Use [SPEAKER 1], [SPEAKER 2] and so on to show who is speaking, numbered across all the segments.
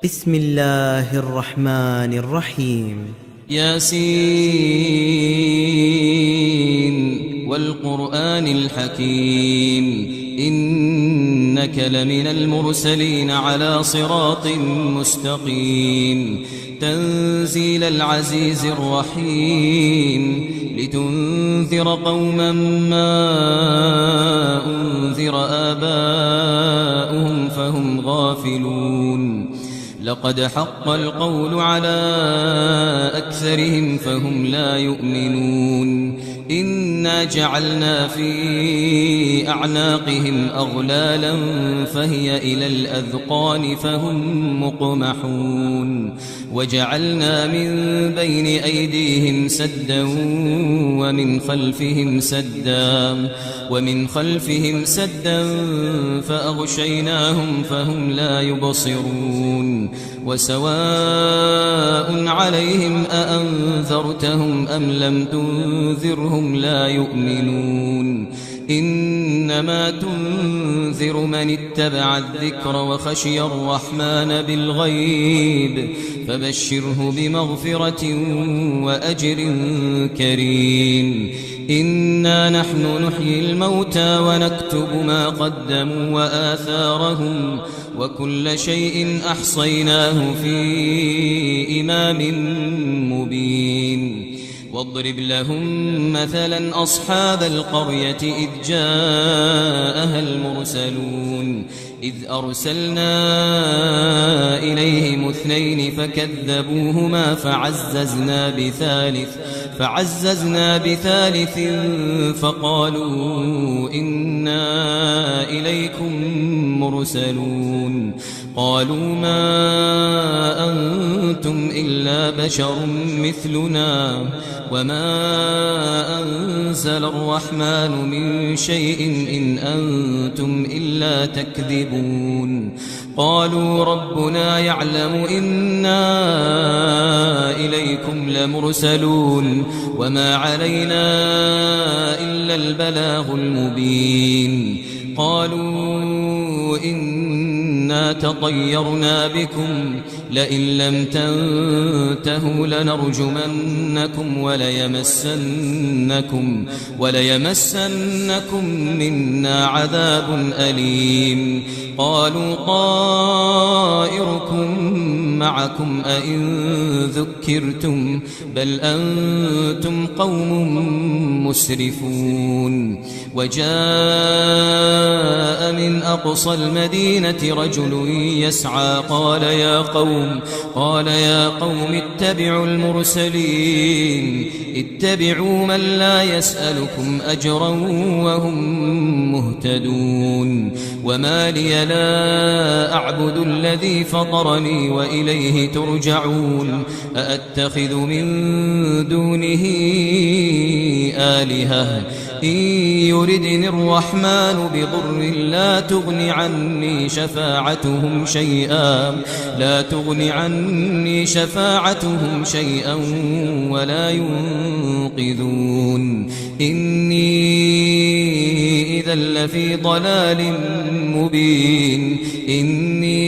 [SPEAKER 1] بسم الله الرحمن الرحيم.
[SPEAKER 2] ياسين والقرآن الحكيم إنك لمن المرسلين على صراط مستقيم تنزيل العزيز الرحيم لتنذر قوما ما أنذر آباؤهم فهم غافلون لقد حق القول على أكثرهم فهم لا يؤمنون إنا جعلنا في أعناقهم أغلالا فهي إلى الأذقان فهم مقمحون وجعلنا من بين أيديهم سدا ومن خلفهم سدا فأغشيناهم فهم لا يبصرون وسواء عليهم أأنذرتهم أم لم تنذرهم لا يؤمنون إنما تنذر من اتبع الذكر وخشي الرحمن بالغيب فبشره بمغفرة وأجر كريم إنا نحن نحيي الموتى ونكتب ما قدموا وآثارهم وكل شيء أحصيناه في إمام مبين واضرب لهم مثلا أصحاب القرية إذ جاءها المرسلون إذ أرسلنا إليهم 2 فكذبوهما فعززنا بثالث فقالوا إنا إليكم مرسلون قالوا ما أنتم إلا بشر مثلنا وما أنزل الرحمن من شيء إن أنتم إلا تكذبون قالوا ربنا يعلم إنا إليكم لمرسلون وما علينا إلا البلاغ المبين قالوا إنا تطيرنا بكم لئن لم تنتهوا لنرجمنكم وليمسنكم منا عذاب أليم قالوا طائركم معكم أئن ذكرتم بل أنتم قوم مسرفون وجاء من أقصى المدينة رجل يسعى قال يا قوم اتبعوا المرسلين اتبعوا من لا يسألكم أجرا وهم مهتدون وما لي لا أعبد الذي فطرني وإليه ترجعون أأتخذ من دونه آلهة إن يردني الرحمن بضر لا تغن عني شفاعتهم شيئا ولا ينقذون إني إذا لفي ضلال مبين إني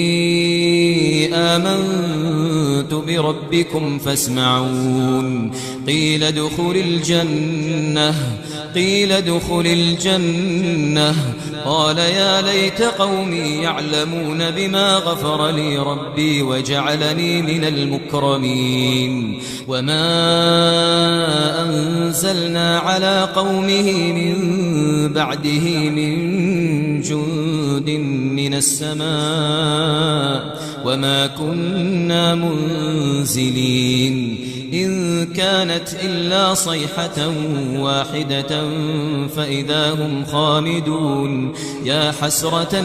[SPEAKER 2] آمنت بربكم فاسمعون قيل ادخل الجنة قال يا ليت قومي يعلمون بما غفر لي ربي وجعلني من المكرمين وما أنزلنا على قومه من بعده من جند من السماء وما كنا منزلين إن كانت إلا صيحة واحدة فإذا هم خامدون يا حسرة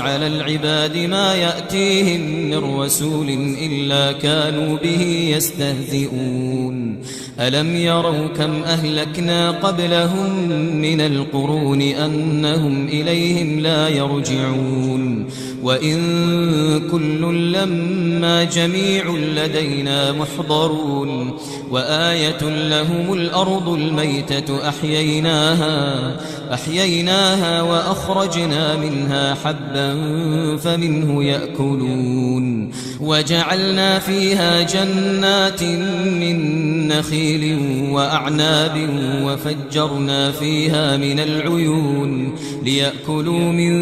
[SPEAKER 2] على العباد ما يأتيهم من رسول إلا كانوا به يستهزئون ألم يروا كم أهلكنا قبلهم من القرون أنهم إليهم لا يرجعون وإن كل لما جميع لدينا محضرون وآية لهم الأرض الميتة أحييناها وأخرجنا منها حبا فمنه يأكلون وجعلنا فيها جنات من نخيل وأعناب وفجرنا فيها من العيون ليأكلوا من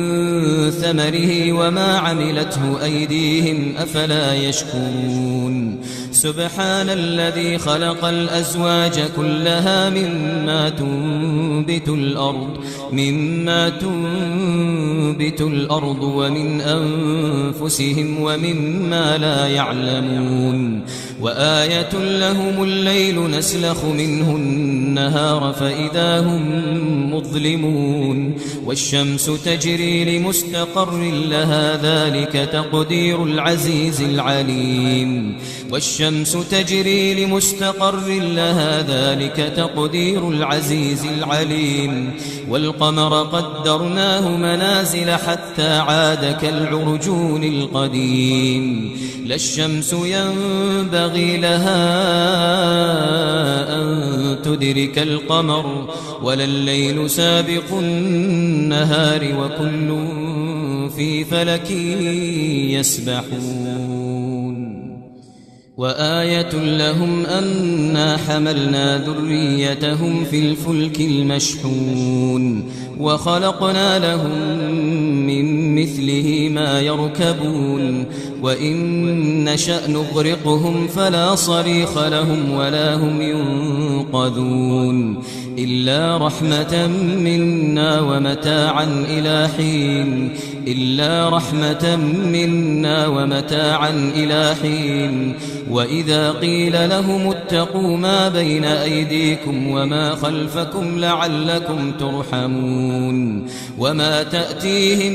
[SPEAKER 2] ثمره وما عملته أيديهم أفلا يشكرون سبحان الذي خلق الأزواج كلها مما تنبت الأرض ومن أنفسهم ومما لا يعلمون وآية لهم الليل نسلخ منه النهار فإذا هم مظلمون والشمس تجري لمستقر لها ذلك تقدير العزيز العليم والشمس تجري لمستقر لها ذلك تقدير العزيز العليم والقمر قدرناه منازل حتى عاد كالعرجون القديم لا الشمس ينبغي لها أن تدرك القمر ولا الليل سابق النهار وكل في فلك يسبحون وآية لهم أنا حملنا ذريتهم في الفلك المشحون وخلقنا لهم من مثله ما يركبون وإن نشأ نغرقهم فلا صريخ لهم ولا هم ينقذون إلا رحمة منا ومتاعا إلى حين وإذا قيل لهم اتقوا ما بين أيديكم وما خلفكم لعلكم ترحمون وما تأتيهم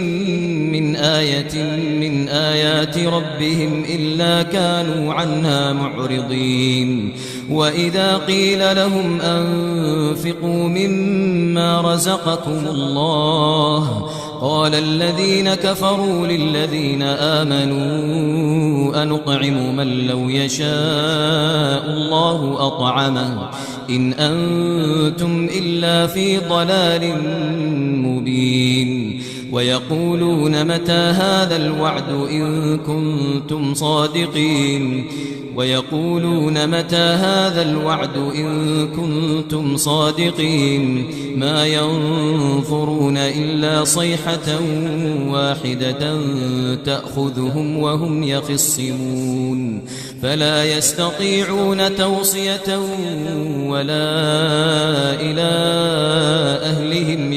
[SPEAKER 2] من آية من آيات ربهم إلا كانوا عنها معرضين وإذا قيل لهم أنفقوا مما رزقكم الله قال الذين كفروا للذين آمنوا أنطعم من لو يشاء الله أطعمه إن أنتم إلا في ضلال مبين ويقولون متى هذا الوعد إن كنتم صادقين ما ينظرون إلا صيحة واحدة تأخذهم وهم يخصمون فلا يستطيعون توصية ولا إلى أهلهم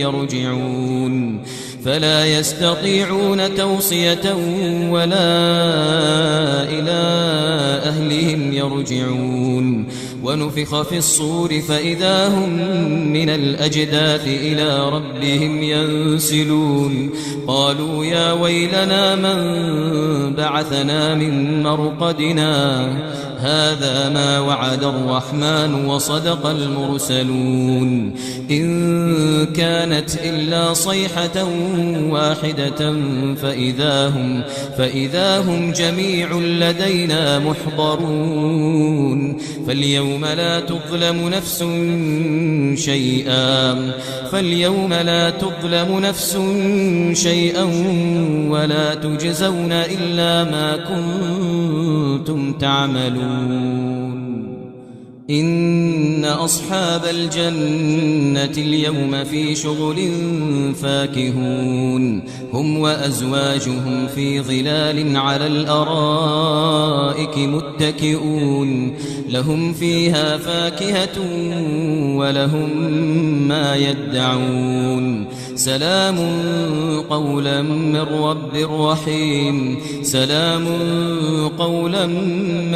[SPEAKER 2] يرجعون ونفخ في الصور فإذا هم من الأجداث إلى ربهم ينسلون قالوا يا ويلنا من بعثنا من مرقدنا هذا ما وعد الرحمن وصدق المرسلون إن كانت إلا صيحة واحدة فإذا هم جميع لدينا محضرون فاليوم لا تظلم نفس شيئا ولا تجزون إلا ما كنتم تعملون إن أصحاب الجنة اليوم في شغل فاكهون هم وأزواجهم في ظلال على الأرائك متكئون لهم فيها فاكهة ولهم ما يدعون سلام قولا من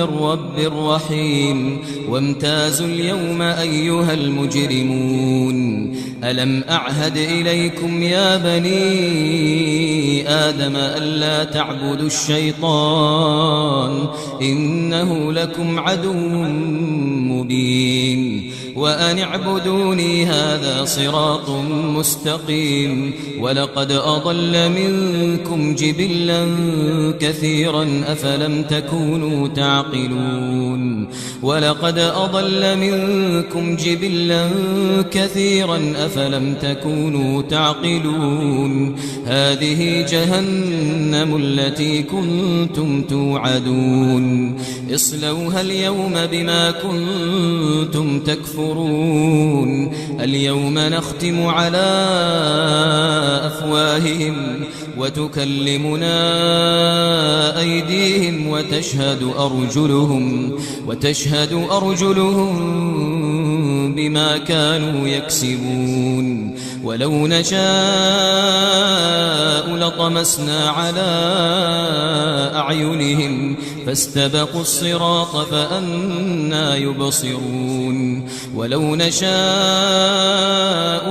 [SPEAKER 2] رب رحيم وامتازوا اليوم أيها المجرمون ألم أعهد إليكم يا بني آدم ألا تعبدوا الشيطان إنه لكم عدو مبين وأن اعبدوني هذا صراط مستقيم ولقد أضل منكم جبلا كثيرا أفلم تكونوا تعقلون ولقد أضل منكم جبلا كثيرا أفلم تكونوا تعقلون هذه جهنم التي كنتم توعدون اصلوها اليوم بما كنتم تكفرون اليوم نختم على أفواههم وتكلمنا أيديهم وتشهد أرجلهم بما كانوا يكسبون ولو نشاء لطمسنا على أعينهم فاستبقوا الصراط فأنى يبصرون ولو نشاء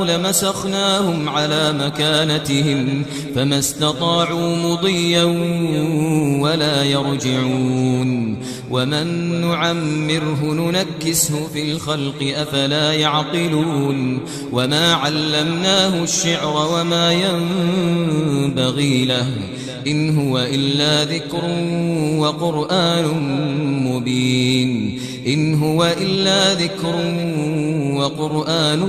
[SPEAKER 2] لمسخناهم على مكانتهم فما استطاعوا مضيا ولا يرجعون ومن نعمره ننكسه في الخلق أفلا يعقلون وما علمناه الشعر وما ينبغي له إن هو إلا ذكر وقرآن مبين إن هو إلا ذكر وقرآن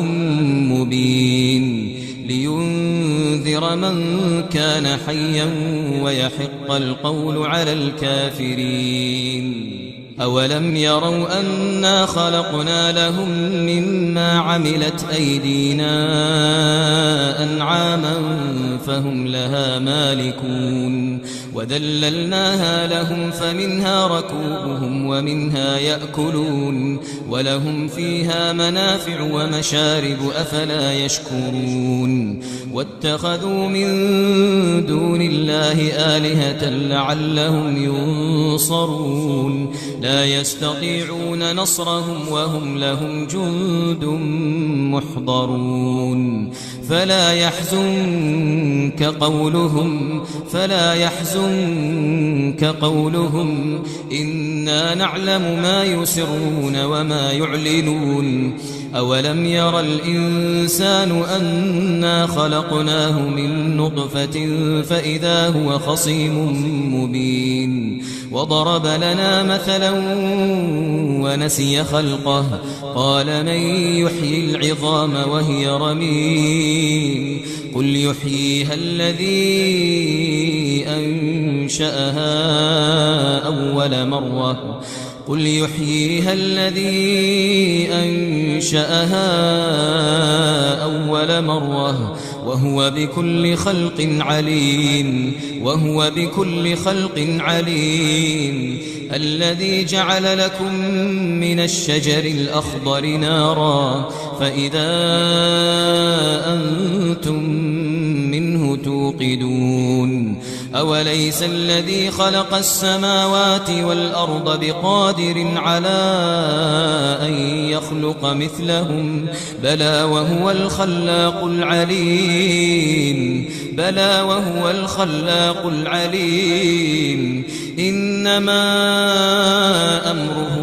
[SPEAKER 2] مبين لينذر من كان حيا ويحق القول على الكافرين أولم يروا أنا خلقنا لهم مما عملت أيدينا أنعاما فهم لها مالكون وذللناها لهم فمنها ركوبهم ومنها يأكلون ولهم فيها منافع ومشارب أفلا يشكرون واتخذوا من دون الله آلهة لعلهم ينصرون لا يستطيعون نصرهم وهم لهم جند محضرون فلا يحزنك قولهم إنا نعلم ما يسرون وما يعلنون أولم ير الإنسان أنا خلقناه من نطفة فإذا هو خصيم مبين وضرب لنا مثلا ونسي خلقه قال من يحيي العظام وهي رميم قل يحييها الذي أنشأها أول مرة وهو بكل خلق عليم الذي جعل لكم من الشجر الأخضر نارا فإذا أنتم منه توقدون أوليس الذي خلق السماوات والأرض بقادر على أن يخلق مثلهم بلى وهو الخلاق العليم إنما أمره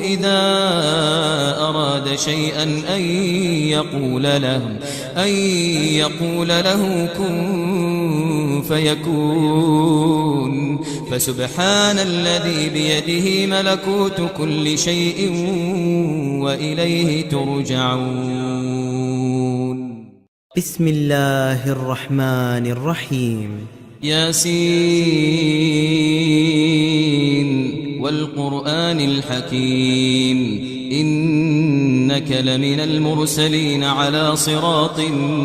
[SPEAKER 2] إذا أراد شيئا أن يقول له كن فيكون فسبحان الذي بيده ملكوت كل شيء وإليه ترجعون
[SPEAKER 1] بسم الله الرحمن الرحيم
[SPEAKER 2] ياسين والقرآن الحكيم إنك لمن المرسلين على صراط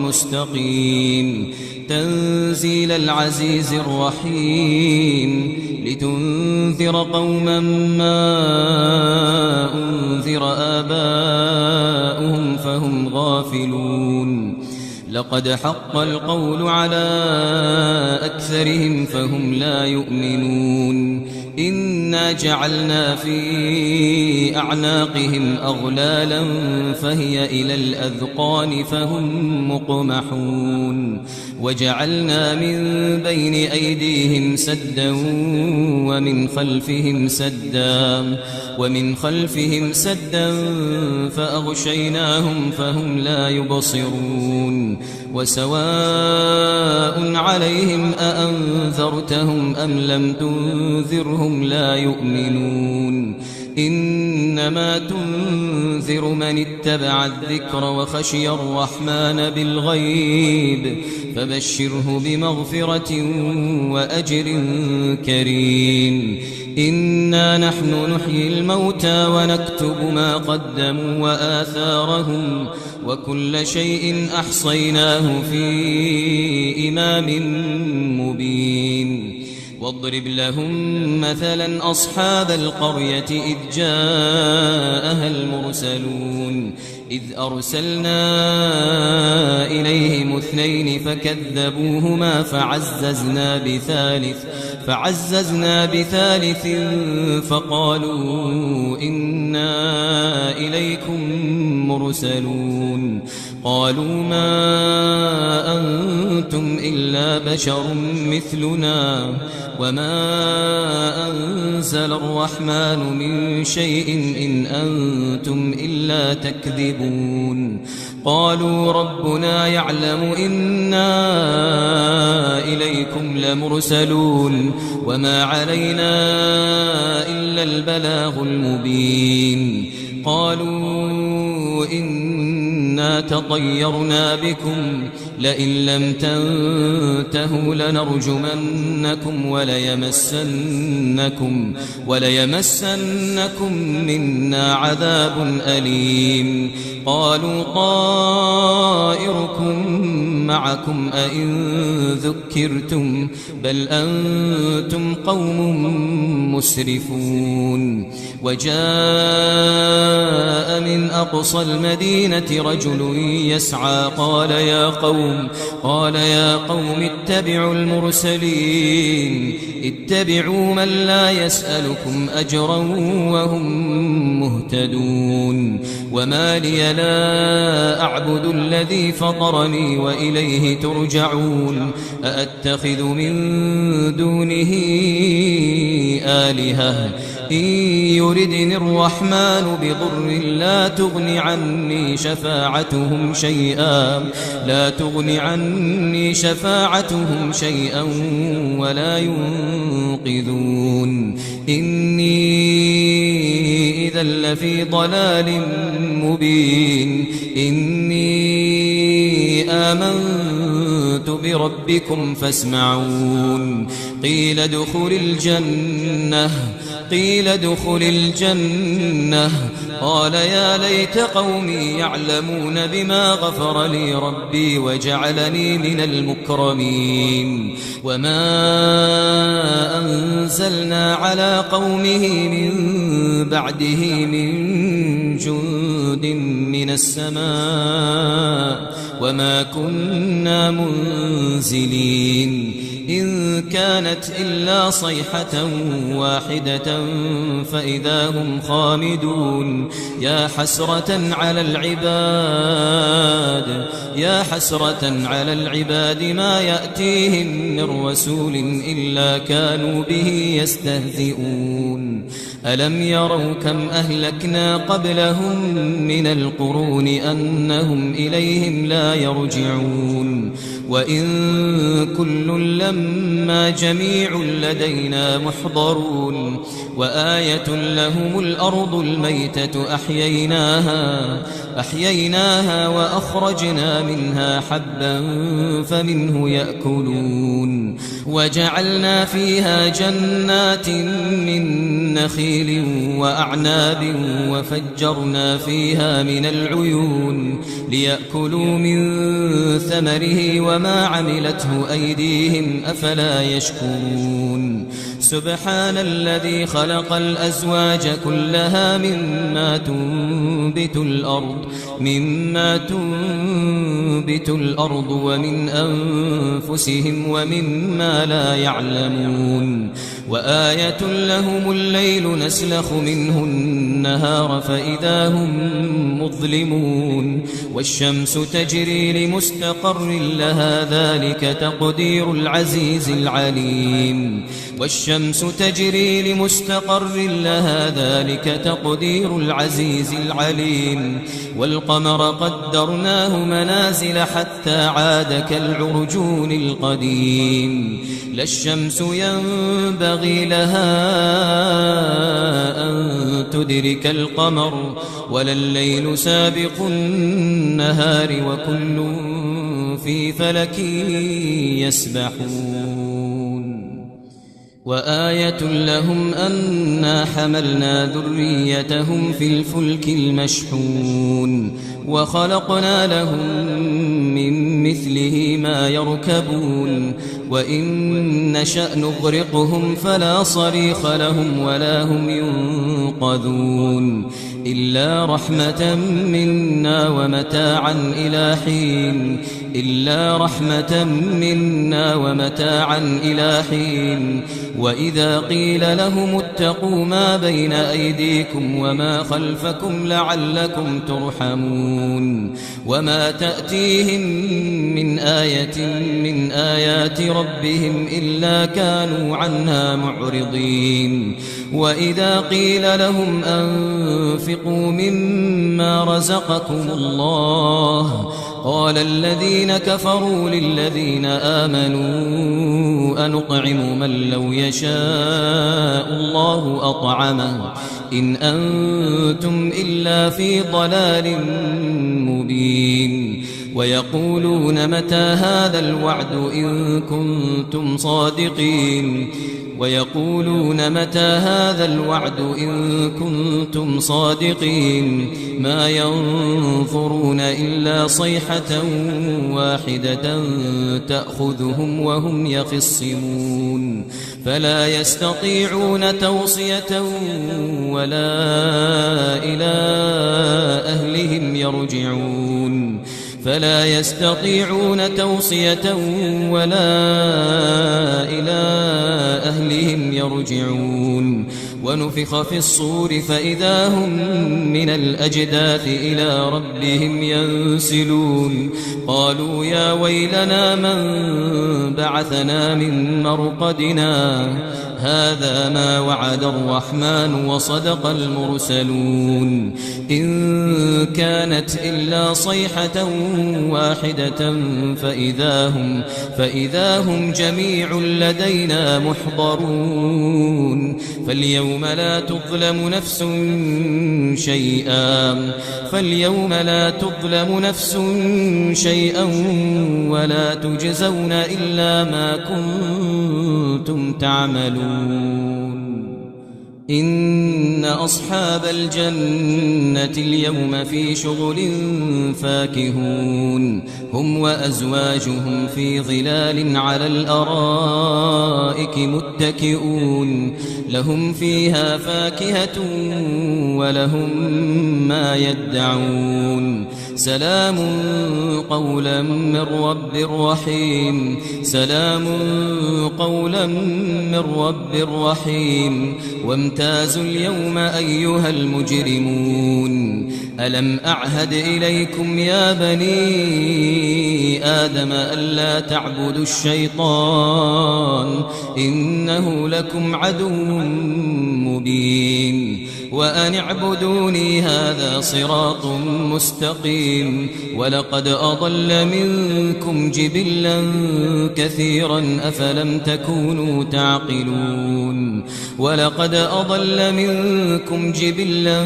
[SPEAKER 2] مستقيم تنزيل العزيز الرحيم لتنذر قوما ما أنذر آباؤهم فهم غافلون لقد حق القول على أكثرهم فهم لا يؤمنون إنا جعلنا في أعناقهم أغلالا فهي إلى الأذقان فهم مقمحون وجعلنا من بين أيديهم سدا ومن خلفهم سدا فأغشيناهم فهم لا يبصرون وسواء عليهم أأنذرتهم أم لم تنذرهم لا يؤمنون إنما تنذر من اتبع الذكر وخشي الرحمن بالغيب فبشره بمغفرة وأجر كريم إنا نحن نحيي الموتى ونكتب ما قدموا وآثارهم وكل شيء أحصيناه في إمام مبين واضرب لهم مثلا أصحاب القرية إذ جاءها المرسلون إذ أرسلنا إليهم 2 فكذبوهما فعززنا بثالث فقالوا إنا إليكم مرسلون قالوا ما أنتم إلا بشر مثلنا وما أنزل الرحمن من شيء إن أنتم إلا تكذبون قالوا ربنا يعلم إنا إليكم لمرسلون وما علينا إلا البلاغ المبين قالوا إنا تطيرنا بكم لئن لم تنتهوا لنرجمنكم وليمسنكم منا عذاب أليم قالوا طائركم معكم أئن ذكرتم بل أنتم قوم مسرفون وجاء من أقصى المدينة رجل يسعى قال يا قوم اتبعوا المرسلين اتبعوا من لا يسألكم أجرا وهم مهتدون وما لي لا أعبد الذي فطرني وإليه ترجعون أأتخذ من دونه آلهة إن يردني الرحمن بضر لا تغن عني شفاعتهم شيئا ولا ينقذون إني إذا لفي ضلال مبين إني آمنت بربكم فاسمعون قيل ادخل الجنة قال يا ليت قومي يعلمون بما غفر لي ربي وجعلني من المكرمين وما أنزلنا على قومه من بعده من جند من السماء وما كنا منزلين إن كانت إلا صيحة واحدة فإذا هم خامدون يا حسرة على العباد ما يأتيهم من رسول إلا كانوا به يستهزئون ألم يروا كم أهلكنا قبلهم من القرون أنهم إليهم لا يرجعون وإن كل لما جميع لدينا محضرون وآية لهم الأرض الميتة أحييناها وأخرجنا منها حبا فمنه يأكلون وجعلنا فيها جنات من نخيل وأعناب وفجرنا فيها من العيون ليأكلوا من ثمره وما عملته أيديهم أفلا يشكرون سبحان الذي خلق الأزواج كلها مما تنبت الأرض ومن أنفسهم ومما لا يعلمون وآية لهم الليل نسلخ منه النهار فإذا هم مظلمون والشمس تجري لمستقر لها ذلك تقدير العزيز العليم والشمس تجري لمستقر لها ذلك تقدير العزيز العليم والقمر قدرناه منازل حتى عاد كالعرجون القديم لا الشمس ينبغي لها أن تدرك القمر ولا الليل سابق النهار وكل في فلك يسبحون وآية لهم أنا حملنا ذريتهم في الفلك المشحون وخلقنا لهم من مثله ما يركبون وإن نشأ نغرقهم فلا صريخ لهم ولا هم ينقذون إلا رحمة منا ومتاعا إلى حين إلا رحمة منا ومتاعا إلى حين وإذا قيل لهم اتقوا ما بين أيديكم وما خلفكم لعلكم ترحمون وما تأتيهم من آية من آيات ربهم إلا كانوا عنها معرضين وإذا قيل لهم أنفقوا مما رزقكم الله قال الذين كفروا للذين آمنوا أنطعم من لو يشاء الله أطعمه إن أنتم إلا في ضلال مبين ويقولون متى هذا الوعد إن كنتم صادقين ويقولون متى هذا الوعد إن كنتم صادقين ما ينظرون إلا صيحة واحدة تأخذهم وهم يخصمون فلا يستطيعون توصية ولا إلى أهلهم يرجعون فلا يستطيعون توصية ولا إلى أهلهم يرجعون ونفخ في الصور فإذا هم من الأجداث إلى ربهم ينسلون قالوا يا ويلنا من بعثنا من مرقدنا هذا ما وعد الرحمن وصدق المرسلون إن كانت إلا صيحة واحدة فإذا هم جميع لدينا محضرون فاليوم لا تظلم نفس شيئا ولا تجزون إلا ما كنتم تعملون إن أصحاب الجنة اليوم في شغل فاكهون هم وأزواجهم في ظلال على الأرائك متكئون لهم فيها فاكهة ولهم ما يدعون سلام قولا من رب رحيم سلام قولا من رب رحيم وامتازوا اليوم أيها المجرمون ألم أعهد إليكم يا بني آدم ألا تعبدوا الشيطان إنه لكم عدو مبين وأن اعبدوني هذا صراط مستقيم ولقد أضل منكم جبلا كثيرا أفلم تكونوا تعقلون ولقد أضل منكم جبلا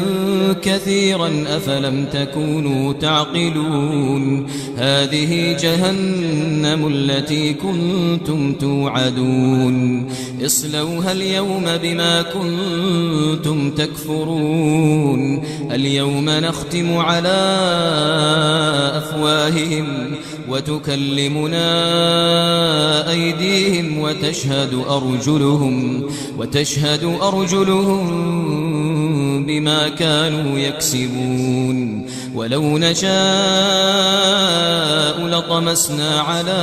[SPEAKER 2] كثيرا أفلم تكونوا تعقلون هذه جهنم التي كنتم توعدون اصلوها اليوم بما كنتم تكفرون اليوم نختم على أفواههم وتكلمنا أيديهم وتشهد أرجلهم بما كانوا يكسبون ولو نشاء لطمسنا على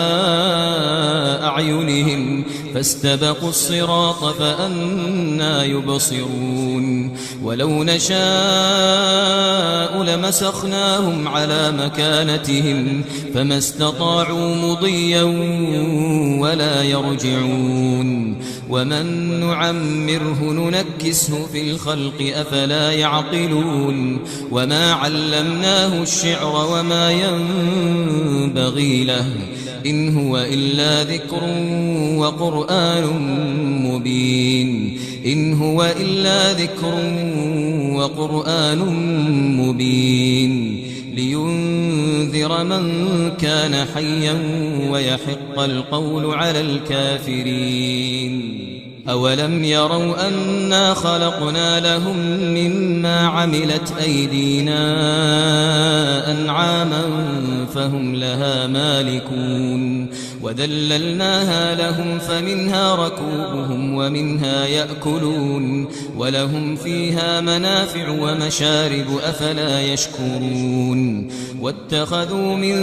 [SPEAKER 2] أعينهم فاستبقوا الصراط فأنى يبصرون ولو نشاء لمسخناهم على مكانتهم فما استطاعوا مضيا ولا يرجعون ومن نعمره ننكسه في الخلق أفلا يعقلون وما علمناه الشعر وما ينبغي له إن هو إلا ذكر وقرآن مبين إن هو إلا ذكر وقرآن مبين لينذر من كان حيا ويحق القول على الكافرين أولم يروا أنا خلقنا لهم مما عملت أيدينا أنعاما فهم لها مالكون وذللناها لهم فمنها ركوبهم ومنها يأكلون ولهم فيها منافع ومشارب أفلا يشكرون واتخذوا من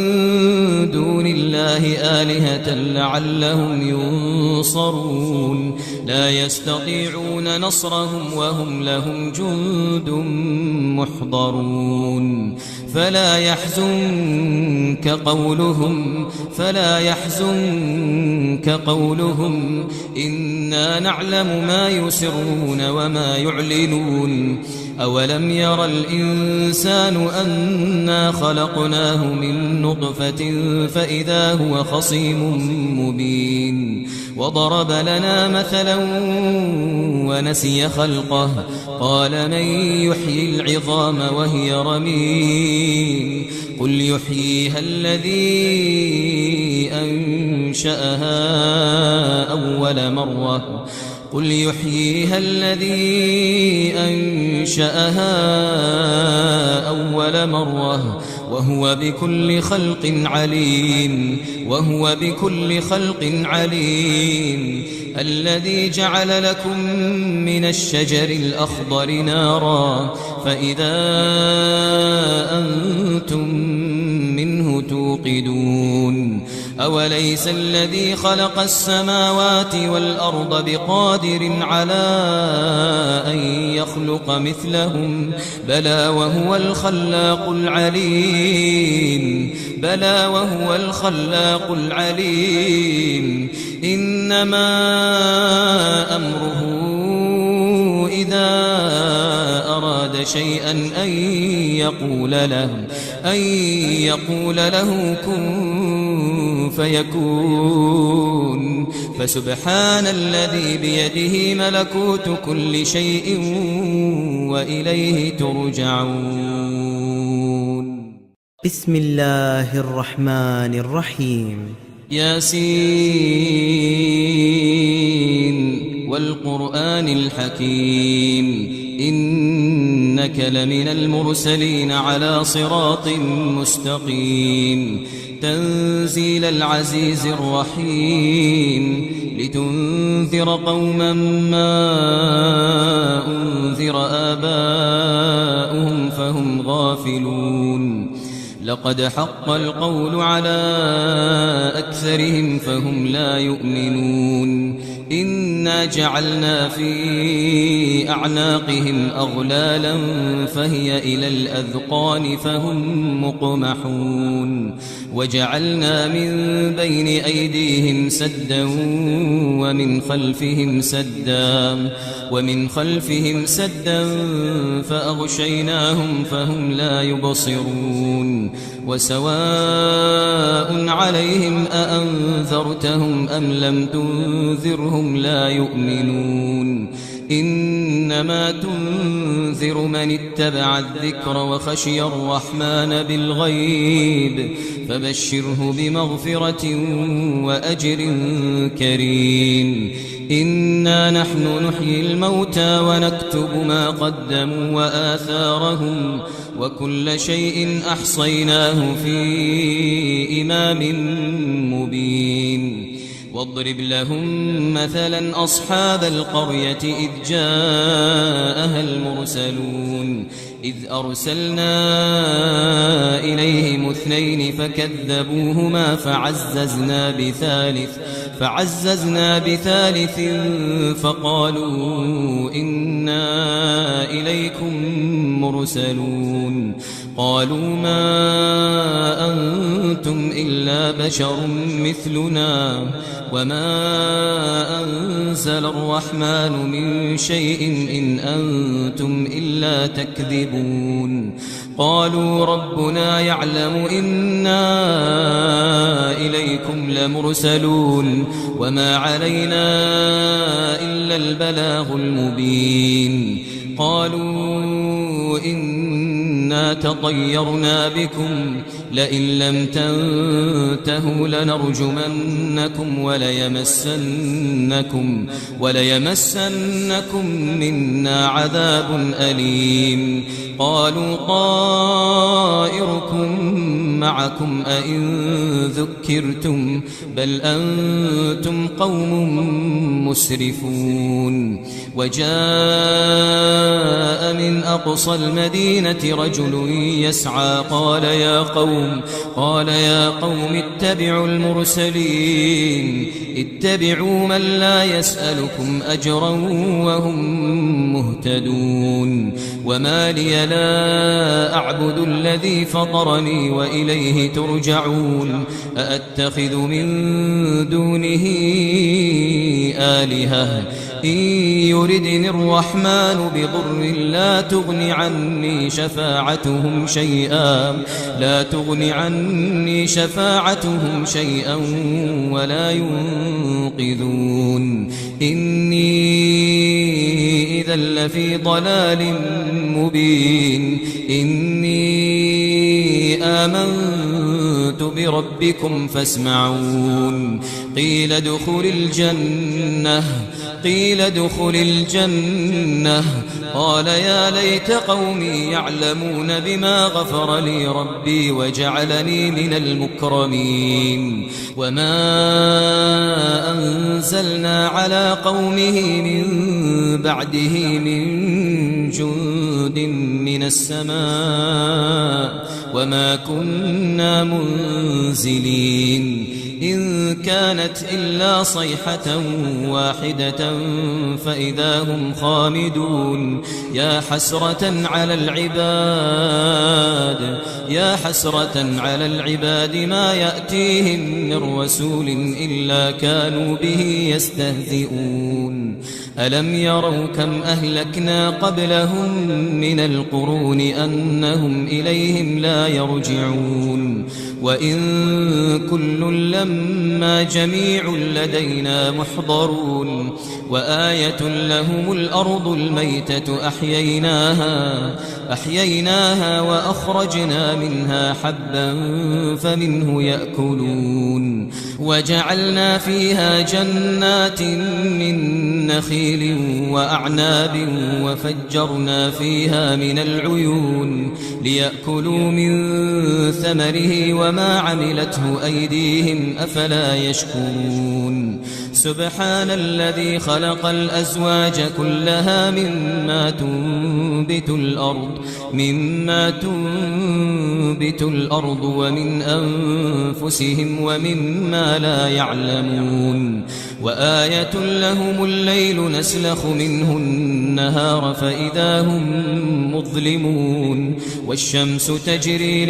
[SPEAKER 2] دون الله آلهة لعلهم ينصرون لا يستطيعون نصرهم وهم لهم جند محضرون فلا يحزنك قولهم إنا نعلم ما يسرون وما يعلنون أولم ير الإنسان أنا خلقناه من نطفة فإذا هو خصيم مبين وضرب لنا مثلا ونسي خلقه قال من يحيي العظام وهي رميم قل يحييها الذي أنشأها أول مرة وهو بكل خلق عليم الذي جعل لكم من الشجر الأخضر نارا فإذا أنتم منه توقدون أوليس الذي خلق السماوات والأرض بقادر على أن يخلق مثلهم بلى وهو الخلاق العليم إنما أمره إذا أراد شيئا أن يقول له كن فيكون فسبحان الذي بيده ملكوت كل شيء وإليه ترجعون
[SPEAKER 1] بسم الله الرحمن الرحيم
[SPEAKER 2] ياسين والقرآن الحكيم إنك لمن المرسلين على صراط مستقيم تنزيل العزيز الرحيم لتنذر قوما ما أنذر آباؤهم فهم غافلون لقد حق القول على أكثرهم فهم لا يؤمنون إنا جعلنا في أعناقهم أغلالا فهي إلى الأذقان فهم مقمحون وجعلنا من بين أيديهم سدا ومن خلفهم سدا فأغشيناهم فهم لا يبصرون وسواء عليهم أأنذرتهم أم لم تنذرهم لا يؤمنون إنما تنذر من اتبع الذكر وخشي الرحمن بالغيب فبشره بمغفرة وأجر كريم إنا نحن نحيي الموتى ونكتب ما قدموا وآثارهم وكل شيء أحصيناه في إمام مبين واضرب لهم مثلا أصحاب القرية إذ جاءها المرسلون إذ أرسلنا إليهم 2 فكذبوهما فعززنا بثالث فقالوا إنا إليكم مرسلون قالوا ما أنتم إلا بشر مثلنا وما أنزل الرحمن من شيء إن أنتم إلا تكذبون قالوا ربنا يعلم إنا إليكم لمرسلون وما علينا إلا البلاغ المبين قالوا إنا تطيرنا بكم لئن لم تنتهوا لنرجمنكم وليمسنكم منا عذاب أليم قالوا طائركم معكم أئن ذكرتم بل أنتم قوم مسرفون وجاء من أقصى المدينة رجل يسعى قال يا قوم اتبعوا المرسلين اتبعوا من لا يسألكم أجرا وهم مهتدون وما لي لا أعبد الذي فطرني وإليه ترجعون أأتخذ من دونه آلهة إن يردني الرحمن بضر لا تغن عني شفاعتهم شيئا ولا ينقذون إني إذا لفي ضلال مبين إني آمنت بربكم فاسمعون قيل ادخل الجنة قال يا ليت قومي يعلمون بما غفر لي ربي وجعلني من المكرمين وما أنزلنا على قومه من بعده من جند من السماء وما كنا منزلين إن كانت إلا صيحة واحدة فإذا هم خامدون يا حسرة على العباد ما يأتيهم من رسول إلا كانوا به يستهزئون ألم يروا كم أهلكنا قبلهم من القرون أنهم إليهم لا يرجعون وإن كل لما جميع لدينا محضرون وآية لهم الأرض الميتة أحييناها وأخرجنا منها حبا فمنه يأكلون وجعلنا فيها جنات من نخيل وأعناب وفجرنا فيها من العيون ليأكلوا من ثمره وما عملته أيديهم أفلا يشكرون سبحان الذي خلق الأزواج كلها مما تنبت الأرض ومن أنفسهم ومما لا يعلمون وآية لهم الليل نسلخ منه النهار فإذا هم مظلمون والشمس تجري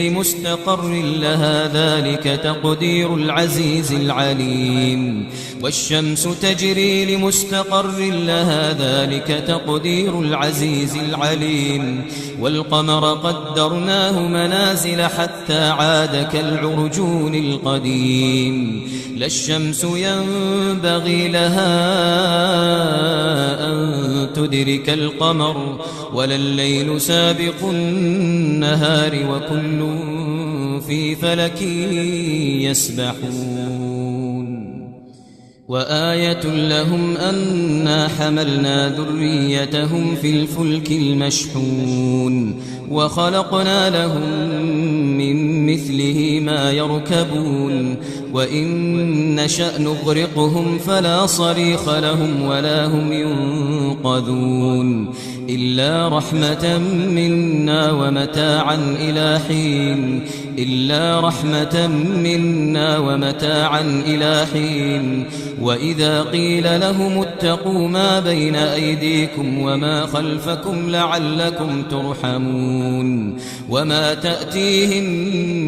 [SPEAKER 2] لمستقر لها ذلك تقدير العزيز العليم والقمر قدرناه منازل حتى عاد كالعرجون القديم لا الشمس ينبغي لها أن تدرك القمر ولا الليل سابق النهار وكل في فلك يسبحون وآية لهم أنا حملنا ذريتهم في الفلك المشحون وخلقنا لهم من مثله ما يركبون وإن نشأ نغرقهم فلا صريخ لهم ولا هم ينقذون إلا رحمة منا ومتاعا إلى حين وإذا قيل لهم اتقوا ما بين أيديكم وما خلفكم لعلكم ترحمون وما تأتيهم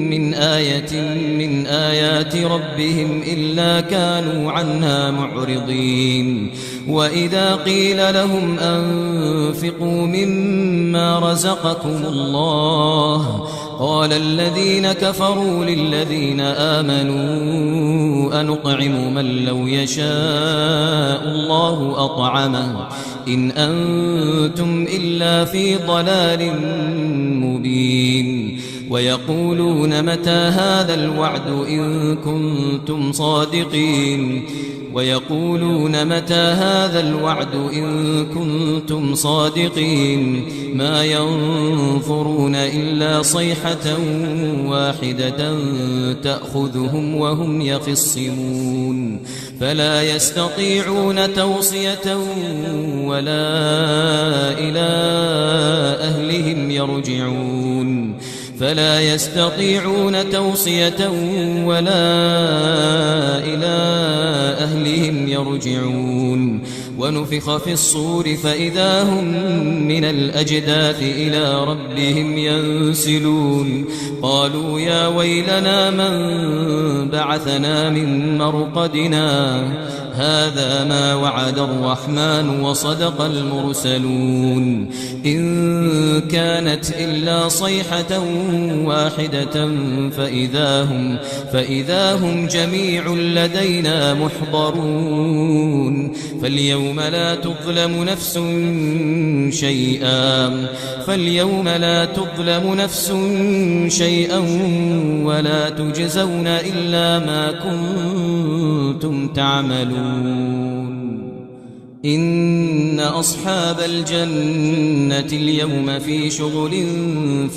[SPEAKER 2] من آية من آيات ربهم إلا كانوا عنها معرضين وإذا قيل لهم أنفقوا مما رزقكم الله قال الذين كفروا للذين آمنوا أنطعم من لو يشاء الله أطعمه إن أنتم إلا في ضلال مبين ويقولون متى هذا الوعد إن كنتم صادقين ما ينظرون إلا صيحة واحدة تأخذهم وهم يخصمون فلا يستطيعون توصية ولا إلى أهلهم يرجعون ونفخ في الصور فإذا هم من الأجداث إلى ربهم ينسلون قالوا يا ويلنا من بعثنا من مرقدنا هذا ما وعد الرحمن وصدق المرسلون إن كانت إلا صيحة واحدة فإذا هم جميع لدينا محضرون فاليوم لا تظلم نفس شيئا ولا تجزون إلا ما كنتم تعملون إن أصحاب الجنة اليوم في شغل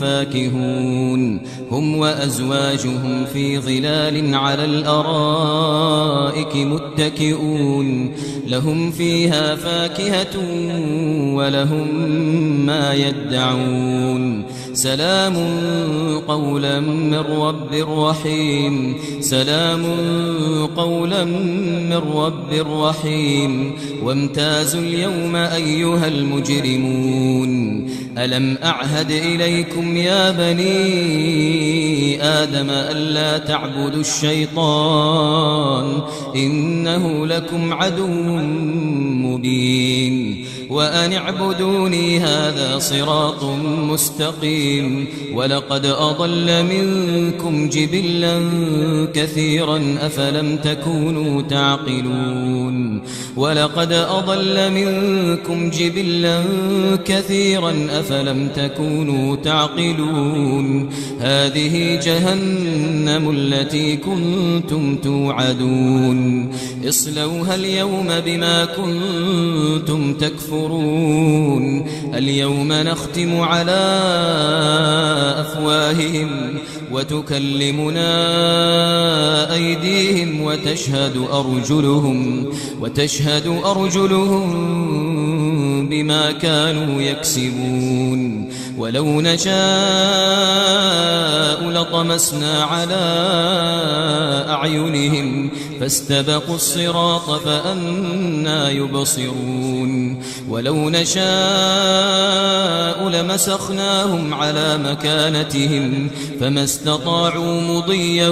[SPEAKER 2] فاكهون هم وأزواجهم في ظلال على الأرائك متكئون لهم فيها فاكهة ولهم ما يدعون سلام قولا من رب رحيم وامتازوا اليوم أيها المجرمون ألم أعهد إليكم يا بني آدم ألا تعبدوا الشيطان إنه لكم عدو مبين وأن اعبدوني هذا صراط مستقيم ولقد أضل منكم جبلا كثيرا أفلم تكونوا تعقلون هذه جهنم التي كنتم توعدون اصلوها اليوم بما كنتم تكفرون اليوم نختم على أفواههم وتكلمنا أيديهم وتشهد أرجلهم بما كانوا يكسبون ولو نشاء لطمسنا على أعينهم فاستبقوا الصراط فأنى يبصرون ولو نشاء لمسخناهم على مكانتهم فما استطاعوا مضيا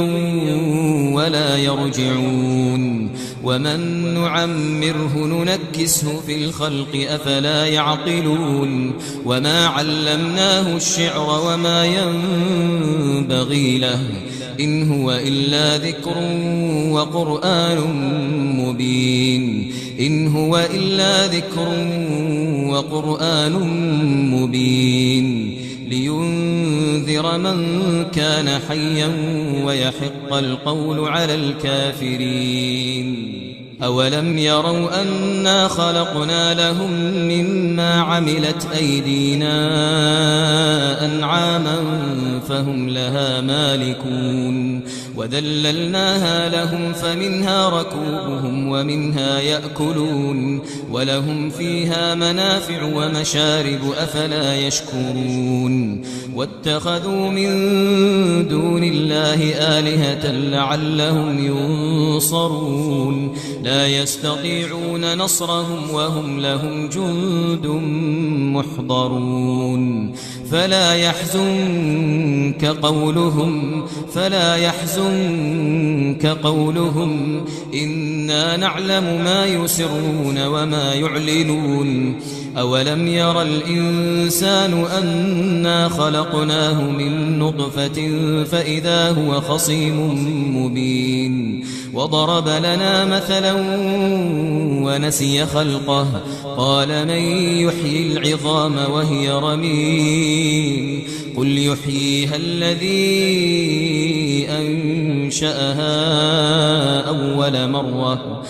[SPEAKER 2] ولا يرجعون ومن نعمره ننكسه في الخلق أفلا يعقلون وما علمناه الشعر وما ينبغي له إن هو إلا ذكر وقرآن مبين لينذر من كان حيا ويحق القول على الكافرين أولم يروا أنا خلقنا لهم مما عملت أيدينا أنعاما فهم لها مالكون وذللناها لهم فمنها ركوبهم ومنها يأكلون ولهم فيها منافع ومشارب أفلا يشكرون واتخذوا من دون الله آلهة لعلهم ينصرون لا يستطيعون نصرهم وهم لهم جند محضرون فلا يحزنك قولهم إنا نعلم ما يسرون وما يعلنون أولم ير الإنسان أنا خلقناه من نطفة فإذا هو خصيم مبين وضرب لنا مثلا ونسي خلقه قال من يحيي العظام وهي رميم قل يحييها الذي أنشأها أول مرة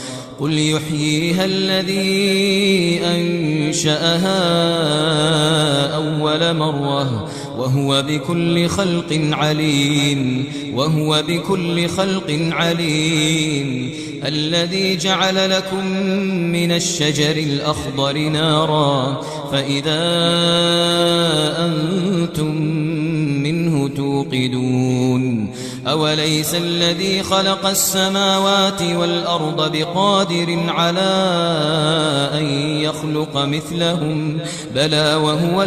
[SPEAKER 2] وهو بكل خلق عليم الذي جعل لكم من الشجر الأخضر نارا فإذا أنتم منه توقدون أوليس الذي خلق السماوات والأرض بقادر على أن يخلق مثلهم بلى وهو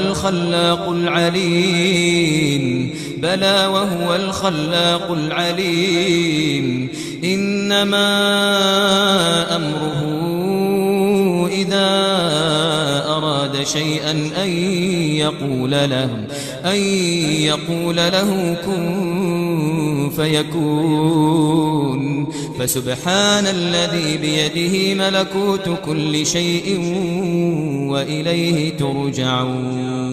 [SPEAKER 2] الخلاق العليم إنما أمره إذا أراد شيئا أن يقول له كن فيكون فسبحان الذي بيده ملكوت كل شيء وإليه ترجعون